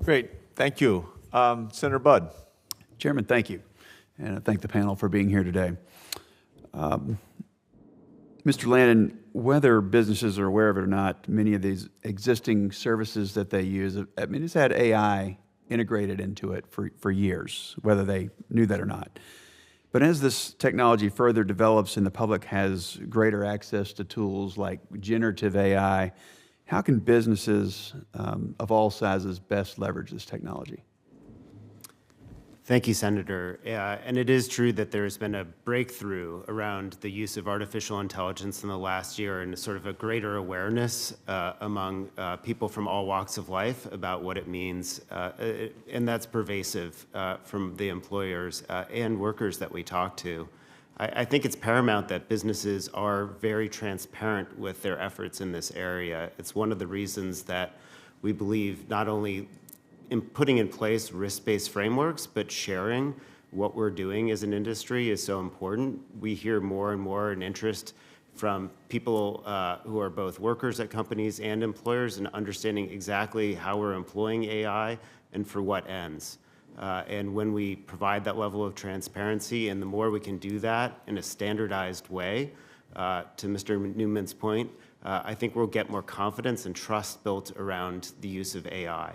Great. Thank you. Senator Budd. Chairman, thank you. And I thank the panel for being here today. Mr. Landon, whether businesses are aware of it or not, many of these existing services that they use, I mean, it's had AI integrated into it for years, whether they knew that or not. But as this technology further develops and the public has greater access to tools like generative AI, how can businesses of all sizes best leverage this technology? Thank you, Senator. And it is true that there has been a breakthrough around the use of artificial intelligence in the last year and sort of a greater awareness among people from all walks of life about what it means. And that's pervasive from the employers and workers that we talk to. I think it's paramount that businesses are very transparent with their efforts in this area. It's one of the reasons that we believe not only in putting in place risk-based frameworks, but sharing what we're doing as an industry is so important. We hear more and more an interest from people who are both workers at companies and employers in understanding exactly how we're employing AI and for what ends. And when we provide that level of transparency, and the more we can do that in a standardized way, to Mr. Newman's point, I think we'll get more confidence and trust built around the use of AI.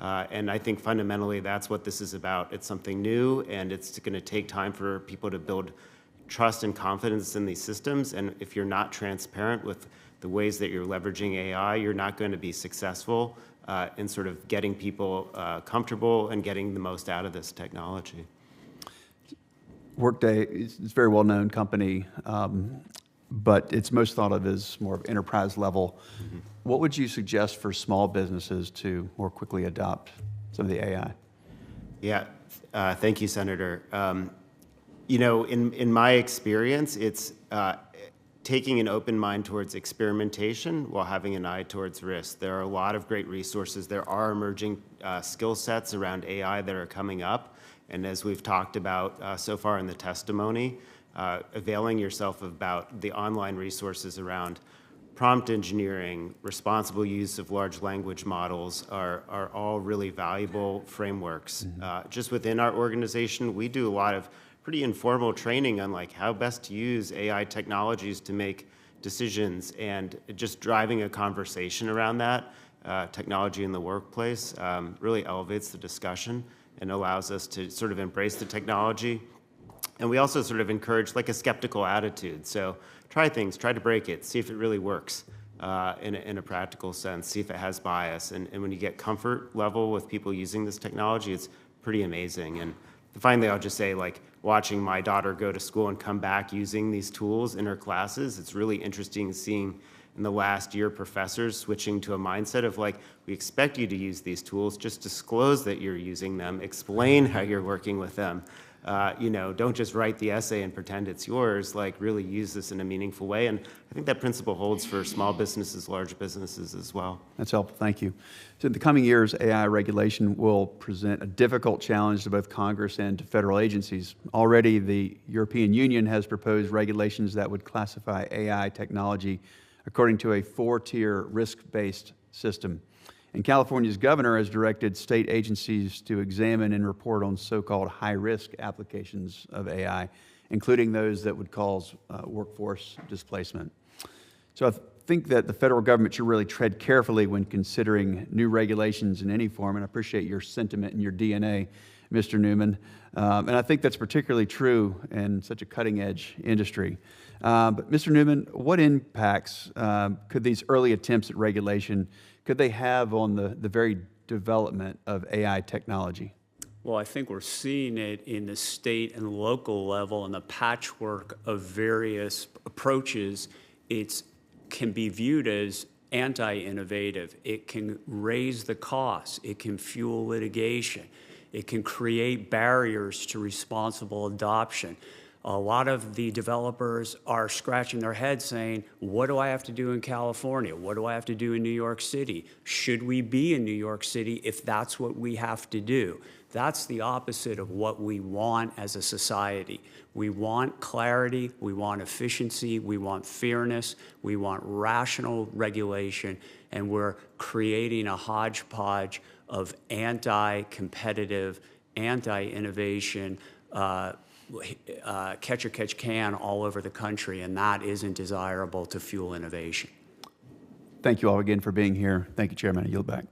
And I think fundamentally that's what this is about. It's something new, and it's going to take time for people to build trust and confidence in these systems. And if you're not transparent with the ways that you're leveraging AI, you're not going to be successful in sort of getting people comfortable and getting the most out of this technology. Workday is a very well-known company, but it's most thought of as more of enterprise level. Mm-hmm. What would you suggest for small businesses to more quickly adopt some of the AI? Yeah, thank you, Senator. You know, in my experience, it's taking an open mind towards experimentation while having an eye towards risk. There are a lot of great resources. There are emerging skill sets around AI that are coming up. And as we've talked about so far in the testimony, availing yourself about the online resources around prompt engineering, responsible use of large language models are all really valuable frameworks. Mm-hmm. Just within our organization, we do a lot of pretty informal training on like how best to use AI technologies to make decisions, and just driving a conversation around that technology in the workplace really elevates the discussion and allows us to sort of embrace the technology. And we also sort of encourage like a skeptical attitude. So try things, try to break it, see if it really works in a practical sense, see if it has bias. And when you get comfort level with people using this technology, it's pretty amazing. And finally, I'll just say, like, watching my daughter go to school and come back using these tools in her classes, it's really interesting seeing in the last year professors switching to a mindset of like, we expect you to use these tools, just disclose that you're using them, explain how you're working with them. You know, don't just write the essay and pretend it's yours, like really use this in a meaningful way. And I think that principle holds for small businesses, large businesses as well. That's helpful, thank you. So in the coming years, AI regulation will present a difficult challenge to both Congress and to federal agencies. Already, the European Union has proposed regulations that would classify AI technology according to a 4-tier risk-based system. And California's governor has directed state agencies to examine and report on so-called high-risk applications of AI, including those that would cause workforce displacement. So I think that the federal government should really tread carefully when considering new regulations in any form, and I appreciate your sentiment and your DNA, Mr. Newman. And I think that's particularly true in such a cutting-edge industry. But Mr. Newman, what impacts could these early attempts at regulation could they have on the very development of AI technology? Well, I think we're seeing it in the state and local level and the patchwork of various approaches. It can be viewed as anti-innovative. It can raise the costs. It can fuel litigation. It can create barriers to responsible adoption. A lot of the developers are scratching their heads saying, what do I have to do in California? What do I have to do in New York City? Should we be in New York City if that's what we have to do? That's the opposite of what we want as a society. We want clarity, we want efficiency, we want fairness, we want rational regulation, and we're creating a hodgepodge of anti-competitive, anti-innovation, catch-or-catch-can all over the country, and that isn't desirable to fuel innovation. Thank you all again for being here. Thank you, Chairman. I yield back.